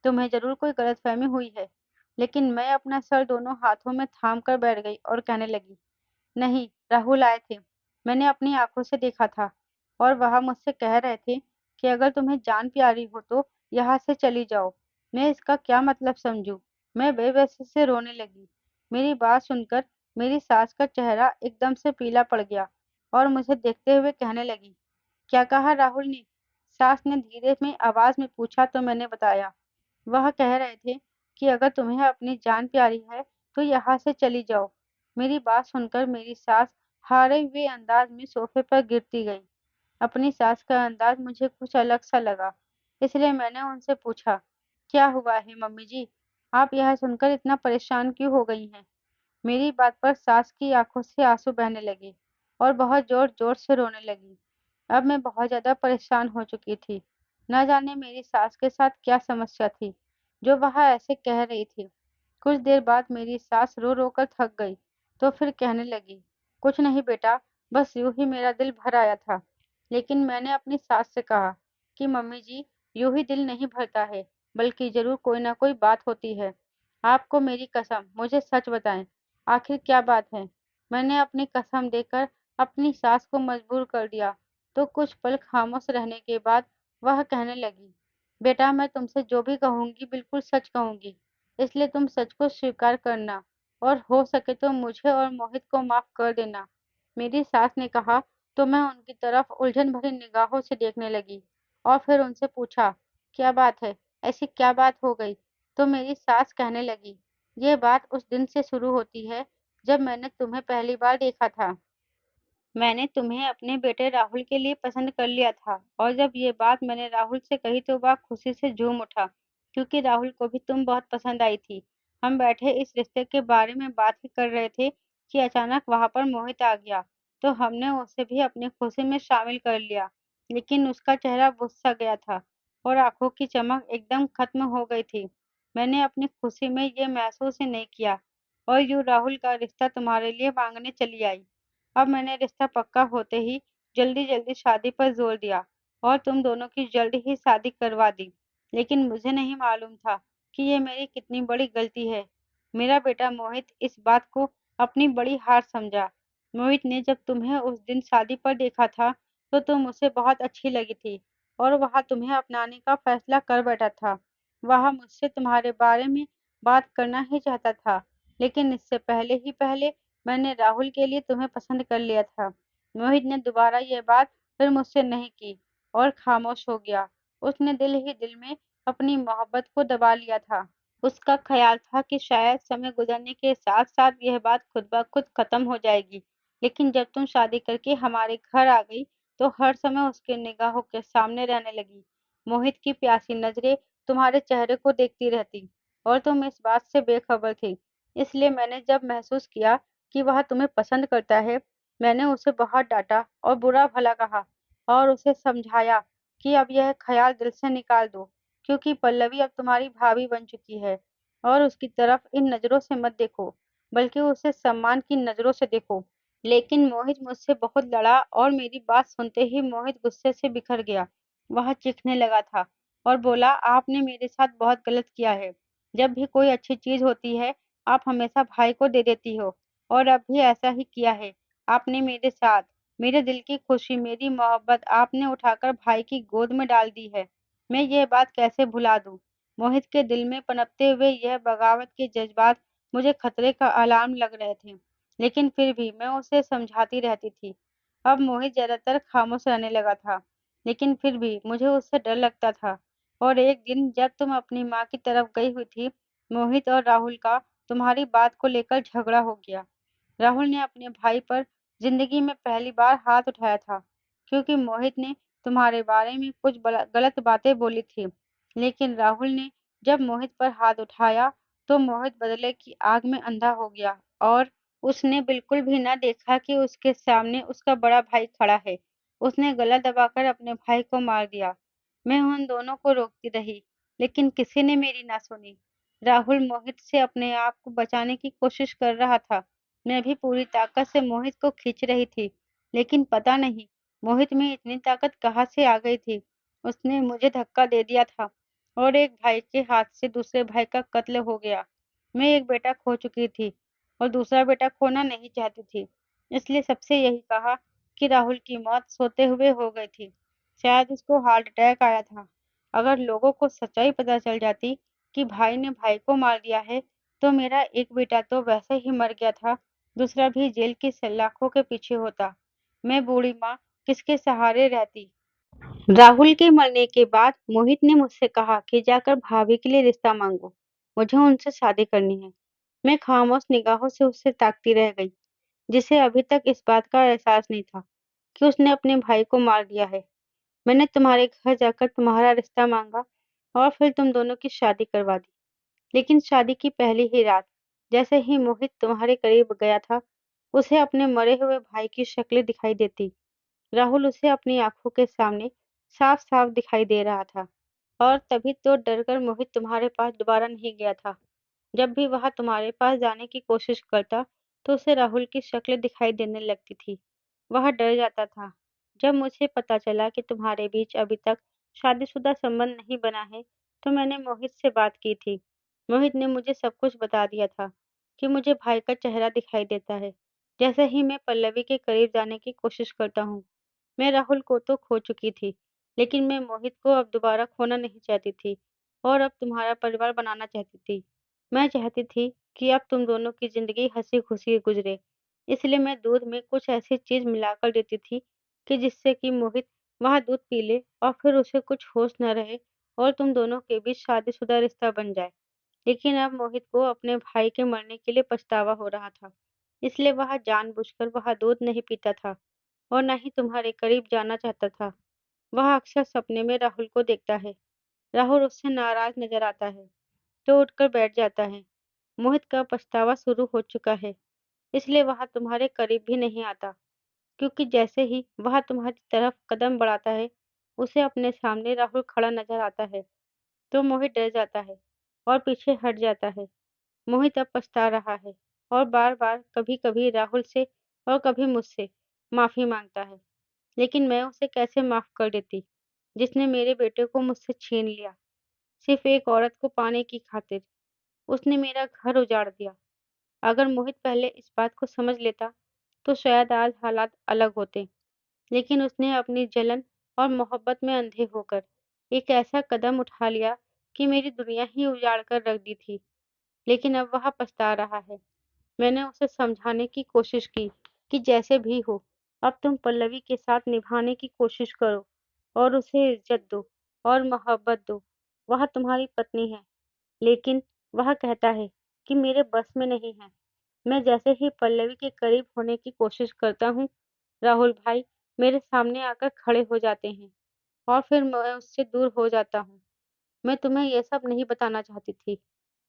तुम्हें जरूर कोई गलतफहमी हुई है। लेकिन मैं अपना सर दोनों हाथों में थाम कर बैठ गई और कहने लगी, नहीं, राहुल आए थे। मैंने अपनी आँखों से देखा था और वह मुझसे कह रहे थे कि अगर तुम्हें जान प्यारी हो तो यहाँ से चली जाओ। मैं इसका क्या मतलब समझूं? मैं बेबसी से रोने लगी। मेरी बात सुनकर मेरी सास का चेहरा एकदम से पीला पड़ गया और मुझे देखते हुए कहने लगी, क्या कहा राहुल ने? सास ने धीरे में आवाज में पूछा तो मैंने बताया। वह कह रहे थे कि अगर तुम्हें अपनी जान प्यारी है तो यहाँ से चली जाओ। मेरी बात सुनकर मेरी सास हारे हुए अंदाज में सोफे पर गिरती गई। अपनी सास का अंदाज मुझे कुछ अलग सा लगा, इसलिए मैंने उनसे पूछा, क्या हुआ है मम्मी जी? आप यह सुनकर इतना परेशान क्यों हो गई हैं? मेरी बात पर सास की आंखों से आंसू बहने लगे और बहुत जोर जोर से रोने लगी। अब मैं बहुत ज्यादा परेशान हो चुकी थी। न जाने मेरी सास के साथ क्या समस्या थी जो वह ऐसे कह रही थी। कुछ देर बाद मेरी सास रो रो कर थक गई तो फिर कहने लगी, कुछ नहीं बेटा, बस यूं ही मेरा दिल भर आया था। लेकिन मैंने अपनी सास से कहा कि मम्मी जी, यूं ही दिल नहीं भरता है, बल्कि जरूर कोई ना कोई बात होती है। आपको मेरी कसम, मुझे सच बताएं, आखिर क्या बात है? मैंने अपनी कसम देकर अपनी सास को मजबूर कर दिया। तो कुछ पल खामोश रहने के बाद वह कहने लगी, बेटा मैं तुमसे जो भी कहूंगी बिल्कुल सच कहूंगी, इसलिए तुम सच को स्वीकार करना और हो सके तो मुझे और मोहित को माफ कर देना। मेरी सास ने कहा तो मैं उनकी तरफ उलझन भरी निगाहों से देखने लगी और फिर उनसे पूछा, क्या बात है? ऐसी क्या बात हो गई? तो मेरी सास कहने लगी, ये बात उस दिन से शुरू होती है जब मैंने तुम्हें पहली बार देखा था। मैंने तुम्हें अपने बेटे राहुल के लिए पसंद कर लिया था और जब ये बात मैंने राहुल से कही तो वह खुशी से झूम उठा, क्योंकि राहुल को भी तुम बहुत पसंद आई थी। हम बैठे इस रिश्ते के बारे में बात ही कर रहे थे कि अचानक वहां पर मोहित आ गया। तो हमने उसे भी अपनी खुशी में शामिल कर लिया। लेकिन उसका चेहरा बुझ सा गया था और आंखों की चमक एकदम खत्म हो गई थी। मैंने अपनी खुशी में ये महसूस ही नहीं किया और यूं राहुल का रिश्ता तुम्हारे लिए मांगने चली आई। अब मैंने रिश्ता पक्का होते ही जल्दी-जल्दी शादी पर जोर दिया और तुम दोनों की जल्द ही शादी करवा दी। लेकिन मुझे नहीं मालूम था कि ये मेरी कितनी बड़ी गलती है। मेरा बेटा मोहित इस बात को अपनी बड़ी हार समझा। मोहित ने जब तुम्हें उस दिन शादी पर देखा था, तो तुम उसे बहुत अच्छी लगी थी और वह तुम्हें अपनाने का फैसला कर बैठा था। वह मुझसे तुम्हारे बारे में बात करना ही चाहता था, लेकिन इससे पहले मैंने राहुल के लिए तुम्हें पसंद कर लिया था। मोहित ने दोबारा ये बात फिर मुझसे नहीं की और खामोश हो गया। उसने दिल ही दिल में अपनी मोहब्बत को दबा लिया था। उसका ख्याल था कि शायद समय गुजरने के साथ-साथ यह बात खुद ब खुद खत्म हो जाएगी। लेकिन जब तुम शादी करके हमारे घर आ गई, तो हर समय उसके निगाहों के सामने रहने लगी। मोहित की प्यासी नज़रें तुम्हारे चेहरे को देखती रहती और तुम इस बात से बेखबर थी। इसलिए मैंने जब महसूस किया कि वह तुम्हें पसंद करता है, मैंने उसे बहुत डाँटा और बुरा-भला कहा और उसे समझाया कि अब यह ख़्याल दिल से निकाल दो, क्योंकि पल्लवी अब तुम्हारी भाभी बन चुकी है और उसकी तरफ इन नज़रों से मत देखो, बल्कि उसे सम्मान की नज़रों से देखो। लेकिन मोहित मुझसे बहुत लड़ा और मेरी बात सुनते ही मोहित गुस्से से बिखर गया। वह चीखने लगा था और बोला, आपने मेरे साथ बहुत गलत किया है। जब भी कोई अच्छी चीज़ होती है, आप हमेशा भाई को दे देती हो और अब भी ऐसा ही किया है। आपने मेरे साथ, मेरे दिल की खुशी, मेरी मोहब्बत आपने उठाकर भाई की गोद में डाल दी है। मैं यह बात कैसे भुला दूँ? मोहित के दिल में पनपते हुए यह बगावत के जज़्बात मुझे खतरे का अलार्म लग रहे थे, लेकिन फिर भी मैं उसे समझाती रहती थी। अब मोहित ज़्यादातर खामोश रहने लगा था, लेकिन फिर भी मुझे उससे डर लगता था और एक दिन जब तुम अपनी माँ की तरफ गई हुई थी, मोहित और राहुल का तुम्हारी बात को लेकर झगड़ा हो गया। राहुल ने अपने भाई पर ज़िंदगी में पहली बार हाथ उठाया था, क्योंकि मोहित ने तुम्हारे बारे में कुछ गलत बातें बोली थी। लेकिन राहुल ने जब मोहित पर हाथ उठाया, तो मोहित बदले की आग में अंधा हो गया और उसने बिल्कुल भी ना देखा कि उसके सामने उसका बड़ा भाई खड़ा है। उसने गला दबाकर अपने भाई को मार दिया। मैं उन दोनों को रोकती रही, लेकिन किसी ने मेरी ना सुनी। राहुल मोहित से अपने आप को बचाने की कोशिश कर रहा था, मैं भी पूरी ताकत से मोहित को खींच रही थी, लेकिन पता नहीं मोहित में इतनी ताकत कहाँ से आ गई थी। उसने मुझे धक्का दे दिया था और एक भाई के हाथ से दूसरे भाई का कत्ल हो गया। मैं एक बेटा खो चुकी थी और दूसरा बेटा खोना नहीं चाहती थी। इसलिए सबसे यही कहा कि राहुल की मौत सोते हुए हो गई थी। शायद उसको हार्ट अटैक आया था। अगर लोगों को सच्चाई पता चल जाती कि भाई ने भाई को मार दिया है, तो मेरा एक बेटा तो वैसे ही मर गया था, दूसरा भी जेल की सलाखों के पीछे होता। मैं बूढ़ी माँ किसके सहारे रहती। राहुल के मरने के बाद मोहित ने मुझसे कहा कि जाकर भाभी के लिए रिश्ता मांगो, मुझे उनसे शादी करनी है। मैं खामोश निगाहों से उससे ताकती रह गई, जिसे अभी तक इस बात का एहसास नहीं था कि उसने अपने भाई को मार दिया है। मैंने तुम्हारे घर जाकर तुम्हारा रिश्ता मांगा और फिर तुम दोनों की शादी करवा दी। लेकिन शादी की पहली ही रात, जैसे ही मोहित तुम्हारे करीब गया था, उसे अपने मरे हुए भाई की शक्ल दिखाई देती। राहुल उसे अपनी आंखों के सामने साफ-साफ दिखाई दे रहा था और तभी तो डरकर मोहित तुम्हारे पास दोबारा नहीं गया था। जब भी वह तुम्हारे पास जाने की कोशिश करता, तो उसे राहुल की शक्ल दिखाई देने लगती थी। वह डर जाता था। जब मुझे पता चला कि तुम्हारे बीच अभी तक शादीशुदा संबंध नहीं बना है, तो मैंने मोहित से बात की थी। मोहित ने मुझे सब कुछ बता दिया था कि मुझे भाई का चेहरा दिखाई देता है, जैसे ही मैं पल्लवी के करीब जाने की कोशिश करता हूँ। मैं राहुल को तो खो चुकी थी, लेकिन मैं मोहित को अब दोबारा खोना नहीं चाहती थी और अब तुम्हारा परिवार बनाना चाहती थी। मैं चाहती थी कि अब तुम दोनों की ज़िंदगी हँसी-खुशी गुज़रे, इसलिए मैं दूध में कुछ ऐसी चीज़ मिलाकर देती थी कि जिससे कि मोहित वह दूध पी ले और फिर उसे कुछ होश न रहे और तुम दोनों के बीच शादीशुदा रिश्ता बन जाए। लेकिन अब मोहित को अपने भाई के मरने के लिए पछतावा हो रहा था, इसलिए वह जानबूझकर वह दूध नहीं पीता था और न ही तुम्हारे करीब जाना चाहता था। वह अक्सर सपने में राहुल को देखता है। राहुल उससे नाराज़ नज़र आता है, तो उठकर बैठ जाता है। मोहित का पछतावा शुरू हो चुका है, इसलिए वह तुम्हारे करीब भी नहीं आता, क्योंकि जैसे ही वह तुम्हारी तरफ कदम बढ़ाता है, उसे अपने सामने राहुल खड़ा नज़र आता है, तो मोहित डर जाता है और पीछे हट जाता है। मोहित अब पछता रहा है और बार-बार, कभी-कभी राहुल से और कभी मुझसे माफ़ी माँगता है। लेकिन मैं उसे कैसे माफ़ कर देती, जिसने मेरे बेटे को मुझसे छीन लिया, सिर्फ़ एक औरत को पाने की खातिर। उसने मेरा घर उजाड़ दिया। अगर मोहित पहले इस बात को समझ लेता, तो शायद आज हालात अलग होते। लेकिन उसने अपनी जलन और मोहब्बत में अंधे होकर एक ऐसा कदम उठा लिया कि मेरी दुनिया ही उजाड़ कर रख दी थी। लेकिन अब वह पछता रहा है। मैंने उसे समझाने की कोशिश की कि जैसे भी हो, अब तुम पल्लवी के साथ निभाने की कोशिश करो और उसे इज़्ज़त दो और मोहब्बत दो। वह तुम्हारी पत्नी है, लेकिन वह कहता है कि मेरे बस में नहीं है। मैं जैसे ही पल्लवी के करीब होने की कोशिश करता हूँ, राहुल भाई मेरे सामने आकर खड़े हो जाते हैं और फिर मैं उससे दूर हो जाता हूँ। मैं तुम्हें ये सब नहीं बताना चाहती थी,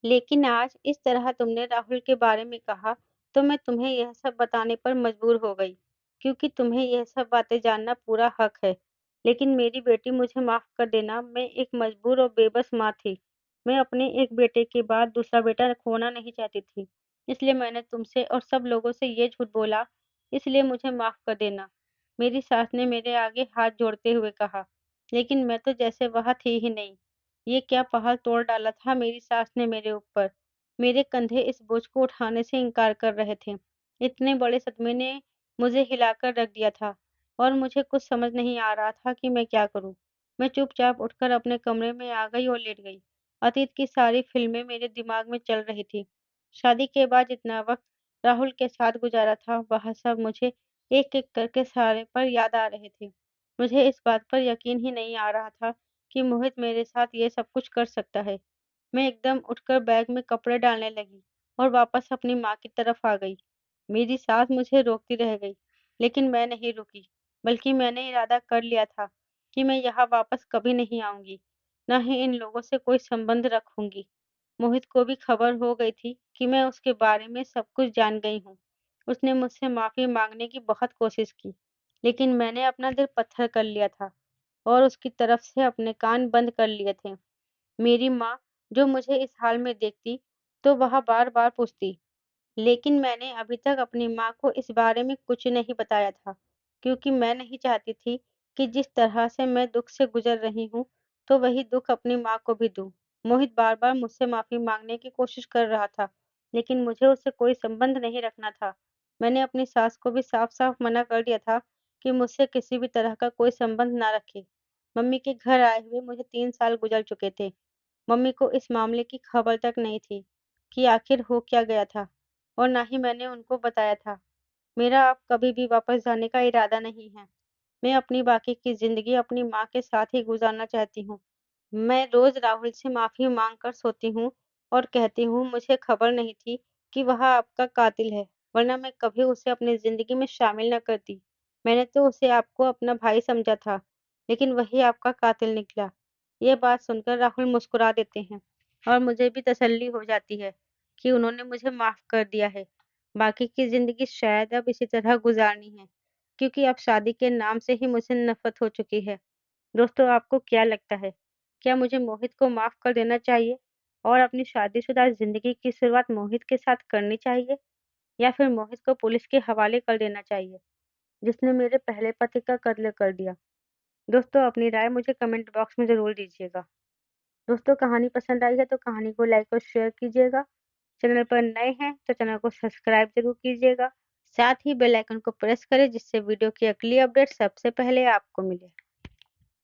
लेकिन आज इस तरह तुमने राहुल के बारे में कहा, तो मैं तुम्हें यह सब बताने पर मजबूर हो गई, क्योंकि तुम्हें यह सब बातें जानना पूरा हक है। लेकिन मेरी बेटी, मुझे माफ़ कर देना, मैं एक मजबूर और बेबस माँ थी। मैं अपने एक बेटे के बाद दूसरा बेटा खोना नहीं चाहती थी, इसलिए मैंने तुमसे और सब लोगों से ये झूठ बोला, इसलिए मुझे माफ़ कर देना। मेरी सास ने मेरे आगे हाथ जोड़ते हुए कहा, लेकिन मैं तो जैसे वह थी ही नहीं। ये क्या पहाड़ तोड़ डाला था मेरी सास ने मेरे ऊपर। मेरे कंधे इस बोझ को उठाने से इनकार कर रहे थे। इतने बड़े सदमे ने मुझे हिलाकर रख दिया था और मुझे कुछ समझ नहीं आ रहा था कि मैं क्या करूं। मैं चुपचाप उठकर अपने कमरे में आ गई और लेट गई। अतीत की सारी फिल्में मेरे दिमाग में चल रही थी। शादी के बाद जितना वक्त राहुल के साथ गुजारा था, वह सब मुझे एक-एक करके सारे पर याद आ रहे थे। मुझे इस बात पर यकीन ही नहीं आ रहा था कि मोहित मेरे साथ ये सब कुछ कर सकता है। मैं एकदम उठकर बैग में कपड़े डालने लगी और वापस अपनी माँ की तरफ आ गई। मेरी सास मुझे रोकती रह गई, लेकिन मैं नहीं रुकी, बल्कि मैंने इरादा कर लिया था कि मैं यहाँ वापस कभी नहीं आऊँगी, न ही इन लोगों से कोई संबंध रखूँगी। मोहित को भी खबर हो गई थी कि मैं उसके बारे में सब कुछ जान गई हूँ। उसने मुझसे माफ़ी माँगने की बहुत कोशिश की, लेकिन मैंने अपना दिल पत्थर कर लिया था और उसकी तरफ से अपने कान बंद कर लिए थे। मेरी माँ जो मुझे इस हाल में देखती, तो वह बार-बार पूछती, लेकिन मैंने अभी तक अपनी माँ को इस बारे में कुछ नहीं बताया था, क्योंकि मैं नहीं चाहती थी कि जिस तरह से मैं दुःख से गुज़र रही हूँ, तो वही दुःख अपनी माँ को भी दूँ। मोहित बार-बार मुझसे माफ़ी माँगने की कोशिश कर रहा था, लेकिन मुझे उससे कोई संबंध नहीं रखना था। मैंने अपनी सास को भी साफ-साफ मना कर दिया था कि मुझसे किसी भी तरह का कोई संबंध ना रखे। मम्मी के घर आए हुए मुझे 3 साल गुज़र चुके थे। मम्मी को इस मामले की खबर तक नहीं थी कि आखिर हो क्या गया था, और ना ही मैंने उनको बताया था। मेरा अब कभी भी वापस जाने का इरादा नहीं है। मैं अपनी बाकी की ज़िंदगी अपनी माँ के साथ ही गुज़ारना चाहती हूँ। मैं रोज़ राहुल से माफ़ी माँग कर सोती हूँ और कहती हूँ मुझे खबर नहीं थी कि वह आपका कातिल है, वरना मैं कभी उसे अपनी ज़िंदगी में शामिल न करती। मैंने तो उसे आपको अपना भाई समझा था, लेकिन वही आपका कातिल निकला। ये बात सुनकर राहुल मुस्कुरा देते हैं और मुझे भी तसल्ली हो जाती है कि उन्होंने मुझे माफ़ कर दिया है। बाकी की ज़िंदगी शायद अब इसी तरह गुज़ारनी है, क्योंकि अब शादी के नाम से ही मुझे नफ़रत हो चुकी है। दोस्तों, आपको क्या लगता है? क्या मुझे मोहित को माफ़ कर देना चाहिए और अपनी शादीशुदा ज़िंदगी की शुरुआत मोहित के साथ करनी चाहिए, या फिर मोहित को पुलिस के हवाले कर देना चाहिए, जिसने मेरे पहले पति का कत्ल कर दिया? दोस्तों, अपनी राय मुझे कमेंट बॉक्स में ज़रूर दीजिएगा। दोस्तों, कहानी पसंद आई है तो कहानी को लाइक और शेयर कीजिएगा। चैनल पर नए हैं तो चैनल को सब्सक्राइब ज़रूर कीजिएगा। साथ ही बेल आइकन को प्रेस करें, जिससे वीडियो की अगली अपडेट सबसे पहले आपको मिले।